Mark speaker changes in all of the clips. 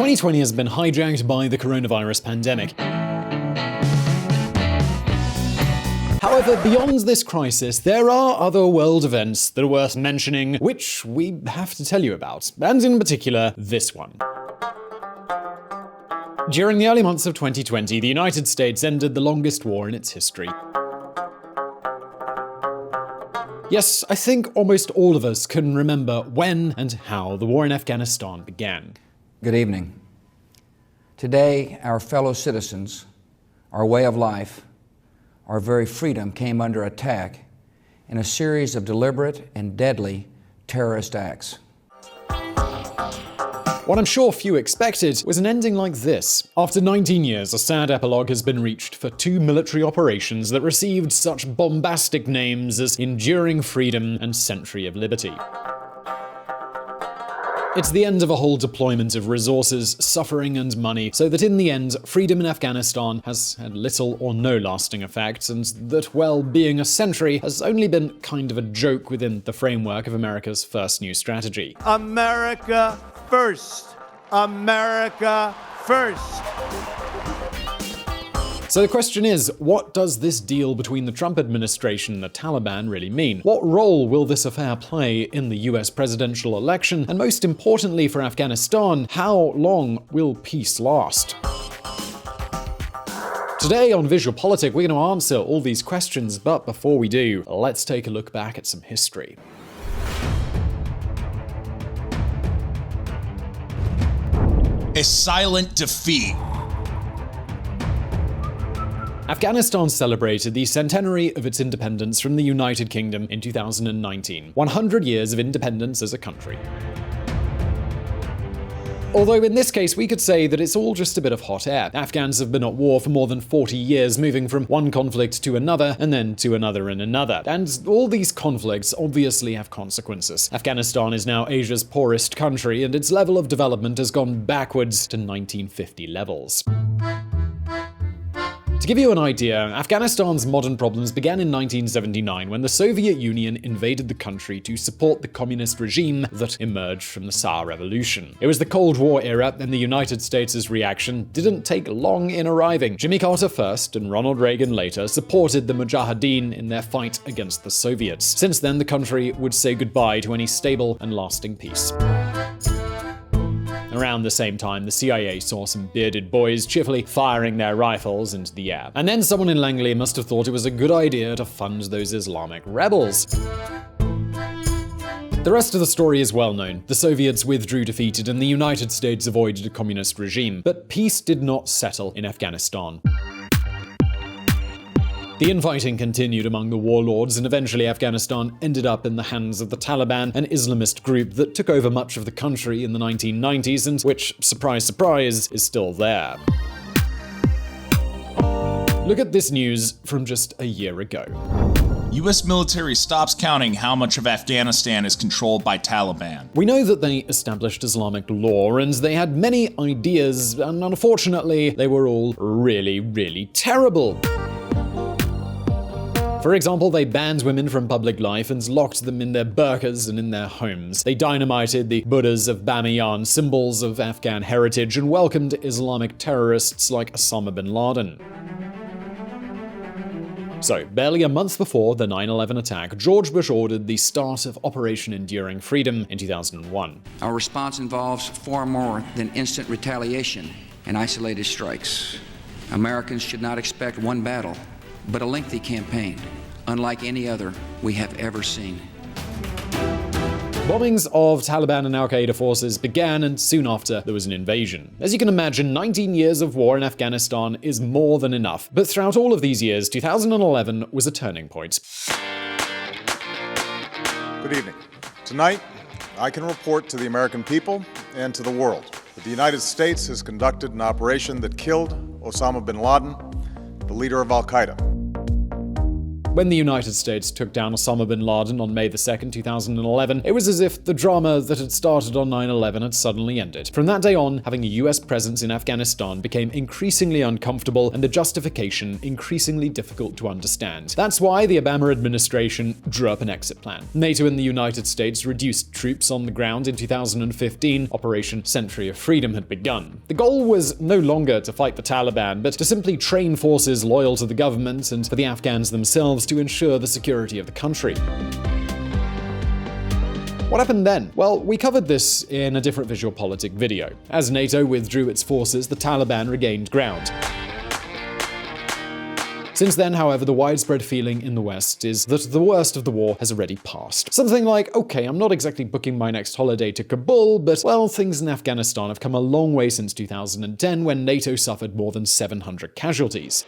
Speaker 1: 2020 has been hijacked by the coronavirus pandemic. However, beyond this crisis, there are other world events that are worth mentioning, which we have to tell you about, and in particular, this one. During the early months of 2020, the United States ended the longest war in its history. Yes, I think almost all of us can remember when and how the war in Afghanistan began.
Speaker 2: Good evening. Today, our fellow citizens, our way of life, our very freedom came under attack in a series of deliberate and deadly terrorist acts.
Speaker 1: What I'm sure few expected was an ending like this. After 19 years, a sad epilogue has been reached for two military operations that received such bombastic names as Enduring Freedom and Sentry of Liberty. It's the end of a whole deployment of resources, suffering, and money, so that in the end, freedom in Afghanistan has had little or no lasting effect, and that, well, being a sentry has only been kind of a joke within the framework of America's first new strategy.
Speaker 3: America first. America first.
Speaker 1: So the question is, what does this deal between the Trump administration and the Taliban really mean? What role will this affair play in the US presidential election? And most importantly for Afghanistan, how long will peace last? Today on VisualPolitik, we're going to answer all these questions, but before we do, let's take a look back at some history.
Speaker 4: A silent defeat.
Speaker 1: Afghanistan celebrated the centenary of its independence from the United Kingdom in 2019, 100 years of independence as a country. Although in this case we could say that it's all just a bit of hot air. Afghans have been at war for more than 40 years, moving from one conflict to another, and then to another and another. And all these conflicts obviously have consequences. Afghanistan is now Asia's poorest country, and its level of development has gone backwards to 1950 levels. To give you an idea, Afghanistan's modern problems began in 1979 when the Soviet Union invaded the country to support the communist regime that emerged from the Tsar Revolution. It was the Cold War era, and the United States' reaction didn't take long in arriving. Jimmy Carter first and Ronald Reagan later supported the Mujahideen in their fight against the Soviets. Since then, the country would say goodbye to any stable and lasting peace. Around the same time, the CIA saw some bearded boys cheerfully firing their rifles into the air. And then someone in Langley must have thought it was a good idea to fund those Islamic rebels. The rest of the story is well known. The Soviets withdrew defeated and the United States avoided a communist regime. But peace did not settle in Afghanistan. The infighting continued among the warlords, and eventually Afghanistan ended up in the hands of the Taliban, an Islamist group that took over much of the country in the 1990s and which, surprise, surprise, is still there. Look at this news from just a year ago.
Speaker 4: US military stops counting how much of Afghanistan is controlled by Taliban.
Speaker 1: We know that they established Islamic law, and they had many ideas, and unfortunately, they were all really, really terrible. For example, they banned women from public life and locked them in their burqas and in their homes. They dynamited the Buddhas of Bamiyan, symbols of Afghan heritage, and welcomed Islamic terrorists like Osama bin Laden. So, barely a month before the 9/11 attack, George Bush ordered the start of Operation Enduring Freedom in 2001.
Speaker 2: Our response involves far more than instant retaliation and isolated strikes. Americans should not expect one battle, but a lengthy campaign, unlike any other we have ever seen.
Speaker 1: Bombings of Taliban and Al-Qaeda forces began, and soon after, there was an invasion. As you can imagine, 19 years of war in Afghanistan is more than enough. But throughout all of these years, 2011 was a turning point.
Speaker 5: Good evening. Tonight, I can report to the American people and to the world that the United States has conducted an operation that killed Osama bin Laden, the leader of Al-Qaeda.
Speaker 1: When the United States took down Osama bin Laden on May 2, 2011, it was as if the drama that had started on 9/11 had suddenly ended. From that day on, having a US presence in Afghanistan became increasingly uncomfortable and the justification increasingly difficult to understand. That's why the Obama administration drew up an exit plan. NATO and the United States reduced troops on the ground in 2015. Operation Sentry of Freedom had begun. The goal was no longer to fight the Taliban, but to simply train forces loyal to the government and for the Afghans themselves to ensure the security of the country. What happened then? Well, we covered this in a different VisualPolitik video. As NATO withdrew its forces, the Taliban regained ground. Since then, however, the widespread feeling in the West is that the worst of the war has already passed. Something like, okay, I'm not exactly booking my next holiday to Kabul, but, well, things in Afghanistan have come a long way since 2010, when NATO suffered more than 700 casualties.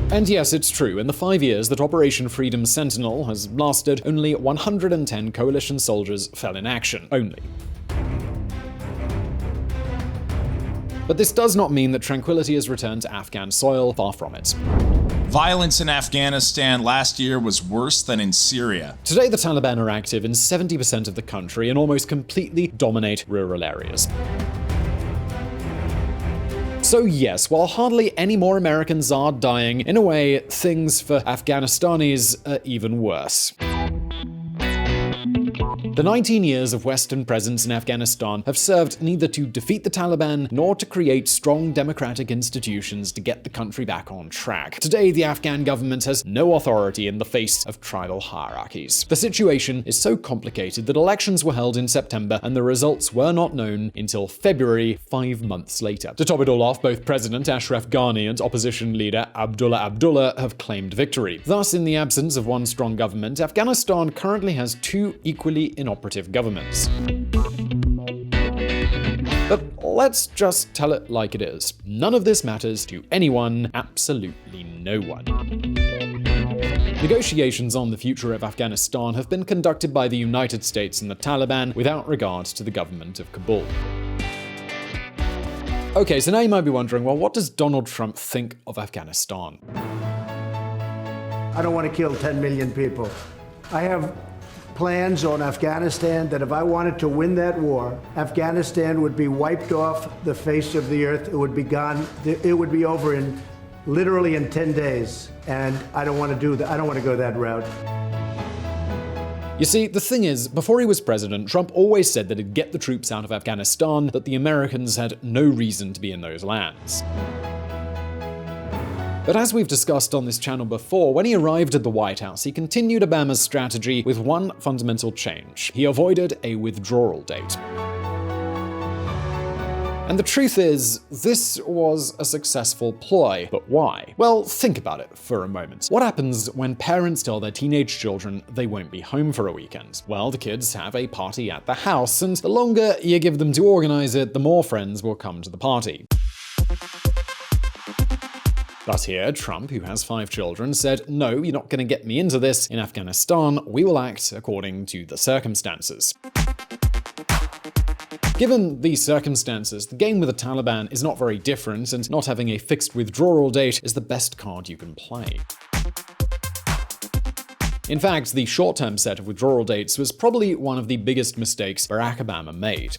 Speaker 1: And yes, it's true, in the 5 years that Operation Freedom Sentinel has lasted, only 110 coalition soldiers fell in action. Only. But this does not mean that tranquility has returned to Afghan soil, far from it.
Speaker 4: Violence in Afghanistan last year was worse than in Syria.
Speaker 1: Today, the Taliban are active in 70% of the country and almost completely dominate rural areas. So yes, while hardly any more Americans are dying, in a way, things for Afghanistanis are even worse. The 19 years of Western presence in Afghanistan have served neither to defeat the Taliban nor to create strong democratic institutions to get the country back on track. Today, the Afghan government has no authority in the face of tribal hierarchies. The situation is so complicated that elections were held in September and the results were not known until February, 5 months later. To top it all off, both President Ashraf Ghani and opposition leader Abdullah have claimed victory. Thus, in the absence of one strong government, Afghanistan currently has two equally inoperative governments. But let's just tell it like it is. None of this matters to anyone, absolutely no one. Negotiations on the future of Afghanistan have been conducted by the United States and the Taliban without regard to the government of Kabul. Okay, so now you might be wondering, well, what does Donald Trump think of Afghanistan?
Speaker 3: I don't want to kill 10 million people. I have plans on Afghanistan that if I wanted to win that war, Afghanistan would be wiped off the face of the earth. It would be gone. It would be over literally in 10 days. And I don't want to do that. I don't want to go that route.
Speaker 1: You see, the thing is, before he was president, Trump always said that he'd get the troops out of Afghanistan, that the Americans had no reason to be in those lands. But as we've discussed on this channel before, when he arrived at the White House, he continued Obama's strategy with one fundamental change. He avoided a withdrawal date. And the truth is, this was a successful ploy. But why? Well, think about it for a moment. What happens when parents tell their teenage children they won't be home for a weekend? Well, the kids have a party at the house, and the longer you give them to organize it, the more friends will come to the party. But here, Trump, who has 5 children, said, no, you're not going to get me into this. In Afghanistan, we will act according to the circumstances. Given these circumstances, the game with the Taliban is not very different, and not having a fixed withdrawal date is the best card you can play. In fact, the short-term set of withdrawal dates was probably one of the biggest mistakes Barack Obama made.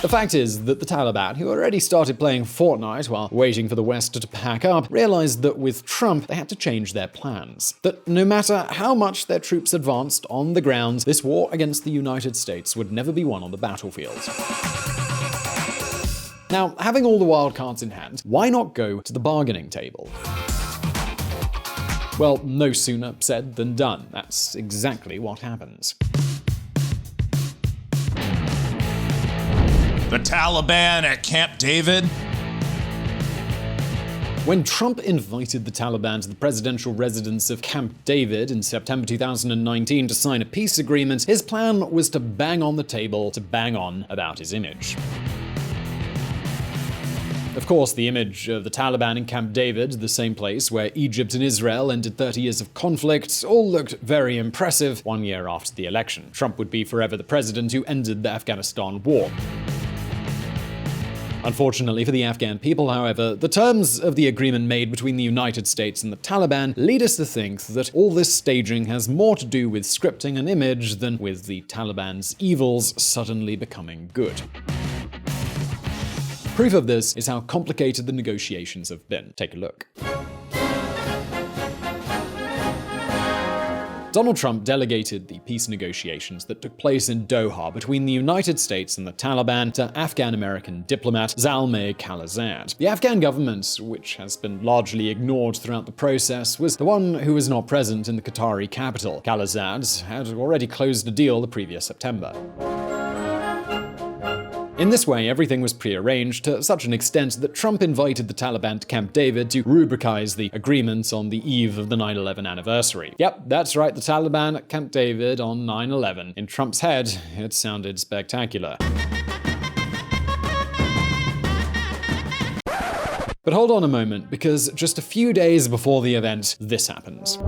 Speaker 1: The fact is that the Taliban, who already started playing Fortnite while waiting for the West to pack up, realized that with Trump, they had to change their plans. That no matter how much their troops advanced on the ground, this war against the United States would never be won on the battlefield. Now, having all the wild cards in hand, why not go to the bargaining table? Well, no sooner said than done. That's exactly what happens.
Speaker 4: The Taliban at Camp David?
Speaker 1: When Trump invited the Taliban to the presidential residence of Camp David in September 2019 to sign a peace agreement, his plan was to bang on the table to bang on about his image. Of course, the image of the Taliban in Camp David, the same place where Egypt and Israel ended 30 years of conflict, all looked very impressive 1 year after the election. Trump would be forever the president who ended the Afghanistan war. Unfortunately for the Afghan people, however, the terms of the agreement made between the United States and the Taliban lead us to think that all this staging has more to do with scripting an image than with the Taliban's evils suddenly becoming good. Proof of this is how complicated the negotiations have been. Take a look. Donald Trump delegated the peace negotiations that took place in Doha between the United States and the Taliban to Afghan-American diplomat Zalmay Khalilzad. The Afghan government, which has been largely ignored throughout the process, was the one who was not present in the Qatari capital. Khalilzad had already closed a deal the previous September. In this way, everything was prearranged to such an extent that Trump invited the Taliban to Camp David to rubricize the agreement on the eve of the 9/11 anniversary. Yep, that's right, the Taliban at Camp David on 9/11. In Trump's head, it sounded spectacular. But hold on a moment, because just a few days before the event, this happens.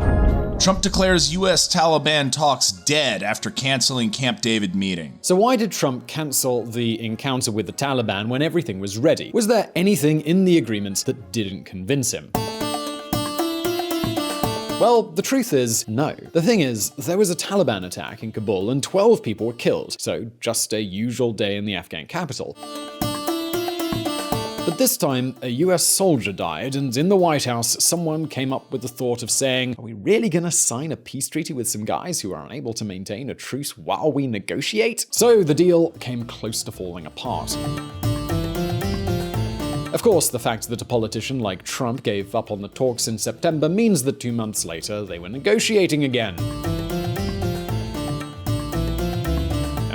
Speaker 4: Trump declares US-Taliban talks dead after canceling Camp David meeting.
Speaker 1: So why did Trump cancel the encounter with the Taliban when everything was ready? Was there anything in the agreement that didn't convince him? Well, the truth is, no. The thing is, there was a Taliban attack in Kabul and 12 people were killed, so just a usual day in the Afghan capital. But this time, a US soldier died, and in the White House, someone came up with the thought of saying, are we really gonna sign a peace treaty with some guys who are unable to maintain a truce while we negotiate? So the deal came close to falling apart. Of course, the fact that a politician like Trump gave up on the talks in September means that 2 months later, they were negotiating again.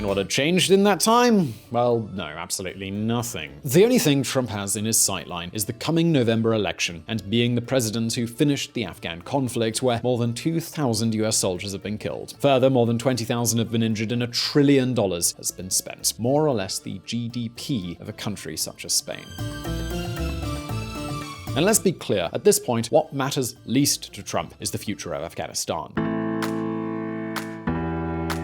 Speaker 1: What had changed in that time? Well, no, absolutely nothing. The only thing Trump has in his sightline is the coming November election and being the president who finished the Afghan conflict, where more than 2,000 US soldiers have been killed. Further, more than 20,000 have been injured and $1 trillion has been spent. More or less the GDP of a country such as Spain. And let's be clear, at this point, what matters least to Trump is the future of Afghanistan.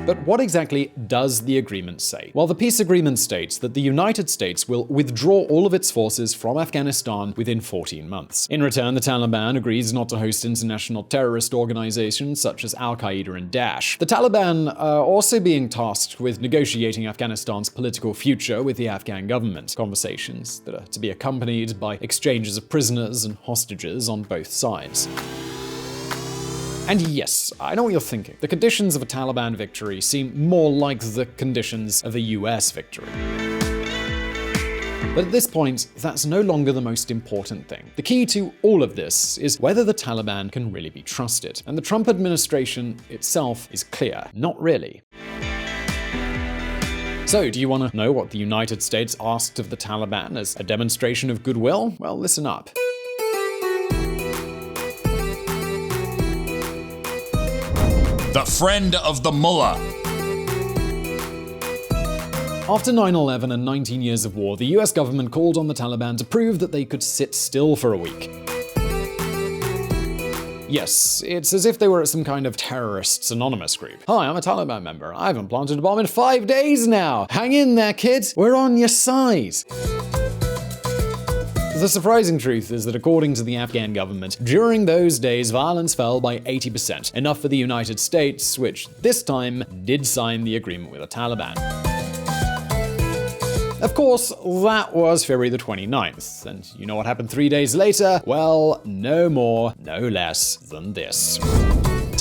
Speaker 1: But what exactly does the agreement say? Well, the peace agreement states that the United States will withdraw all of its forces from Afghanistan within 14 months. In return, the Taliban agrees not to host international terrorist organizations such as Al-Qaeda and Daesh. The Taliban are also being tasked with negotiating Afghanistan's political future with the Afghan government, conversations that are to be accompanied by exchanges of prisoners and hostages on both sides. And yes, I know what you're thinking. The conditions of a Taliban victory seem more like the conditions of a US victory. But at this point, that's no longer the most important thing. The key to all of this is whether the Taliban can really be trusted. And the Trump administration itself is clear, not really. So, do you want to know what the United States asked of the Taliban as a demonstration of goodwill? Well, listen up.
Speaker 4: The friend of the mullah.
Speaker 1: After 9/11 and 19 years of war, the US government called on the Taliban to prove that they could sit still for a week. Yes, it's as if they were at some kind of terrorists anonymous group. Hi, I'm a Taliban member. I haven't planted a bomb in 5 days now. Hang in there, kids. We're on your side. The surprising truth is that according to the Afghan government, during those days violence fell by 80%, enough for the United States, which this time did sign the agreement with the Taliban. Of course, that was February the 29th, and you know what happened 3 days later? Well, no more, no less than this.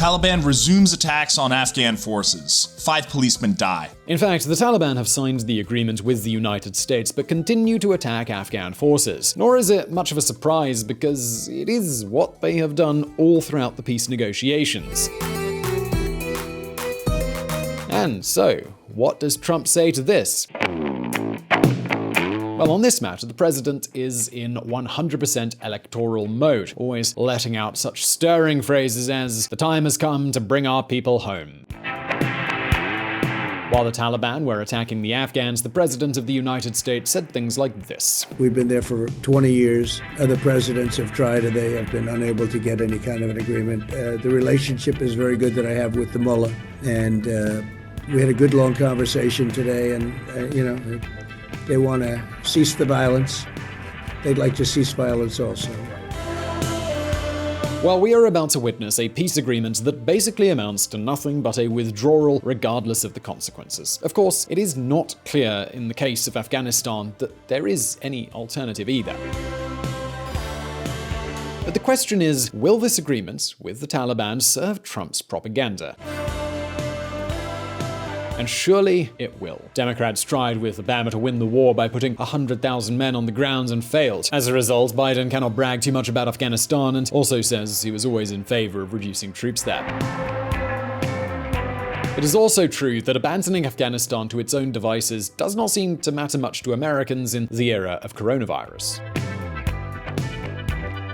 Speaker 4: Taliban resumes attacks on Afghan forces. 5 policemen die.
Speaker 1: In fact, the Taliban have signed the agreement with the United States but continue to attack Afghan forces. Nor is it much of a surprise because it is what they have done all throughout the peace negotiations. And so, what does Trump say to this? Well, on this matter, the president is in 100% electoral mode, always letting out such stirring phrases as, "The time has come to bring our people home." While the Taliban were attacking the Afghans, the president of the United States said things like this.
Speaker 3: We've been there for 20 years. Other presidents have tried and they have been unable to get any kind of an agreement. The relationship is very good that I have with the mullah. And we had a good long conversation today and, They want to cease the violence. They'd like to cease violence also.
Speaker 1: Well, we are about to witness a peace agreement that basically amounts to nothing but a withdrawal regardless of the consequences. Of course, it is not clear in the case of Afghanistan that there is any alternative either. But the question is, will this agreement with the Taliban serve Trump's propaganda? And surely it will. Democrats tried with Obama to win the war by putting 100,000 men on the ground and failed. As a result, Biden cannot brag too much about Afghanistan and also says he was always in favor of reducing troops there. It is also true that abandoning Afghanistan to its own devices does not seem to matter much to Americans in the era of coronavirus.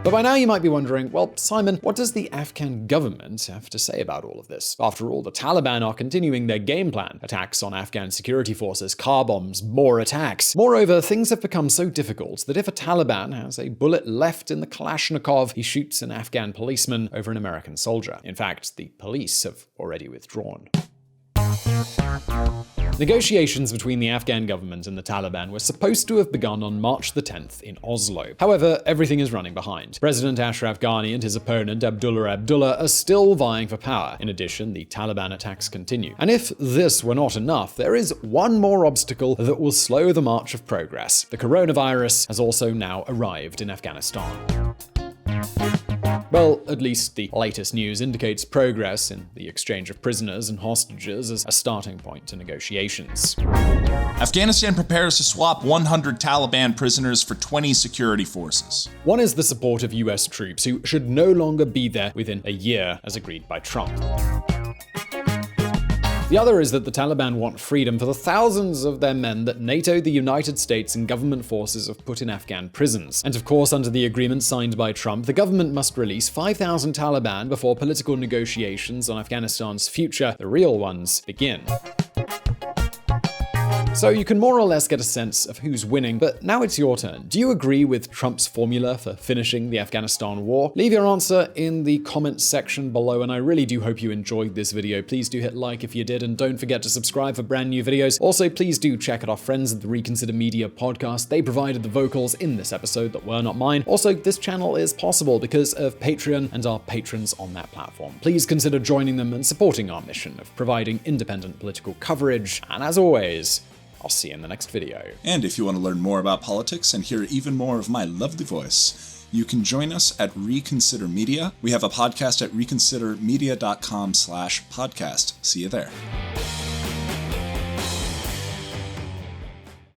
Speaker 1: But by now you might be wondering, well, Simon, what does the Afghan government have to say about all of this? After all, the Taliban are continuing their game plan. Attacks on Afghan security forces, car bombs, more attacks. Moreover, things have become so difficult that if a Taliban has a bullet left in the Kalashnikov, he shoots an Afghan policeman over an American soldier. In fact, the police have already withdrawn. Negotiations between the Afghan government and the Taliban were supposed to have begun on March the 10th in Oslo. However, everything is running behind. President Ashraf Ghani and his opponent Abdullah Abdullah are still vying for power. In addition, the Taliban attacks continue. And if this were not enough, there is one more obstacle that will slow the march of progress. The coronavirus has also now arrived in Afghanistan. Well, at least the latest news indicates progress in the exchange of prisoners and hostages as a starting point to negotiations.
Speaker 4: Afghanistan prepares to swap 100 Taliban prisoners for 20 security forces.
Speaker 1: One is the support of US troops who should no longer be there within a year, as agreed by Trump. The other is that the Taliban want freedom for the thousands of their men that NATO, the United States, and government forces have put in Afghan prisons. And of course, under the agreement signed by Trump, the government must release 5,000 Taliban before political negotiations on Afghanistan's future, the real ones, begin. So you can more or less get a sense of who's winning, but now it's your turn. Do you agree with Trump's formula for finishing the Afghanistan war? Leave your answer in the comments section below, and I really do hope you enjoyed this video. Please do hit like if you did, and don't forget to subscribe for brand new videos. Also, please do check out our friends at the Reconsider Media podcast. They provided the vocals in this episode that were not mine. Also, this channel is possible because of Patreon and our patrons on that platform. Please consider joining them and supporting our mission of providing independent political coverage. And as always, I'll see you in the next video.
Speaker 4: And if you want to learn more about politics and hear even more of my lovely voice, you can join us at Reconsider Media. We have a podcast at reconsidermedia.com/podcast. See you there.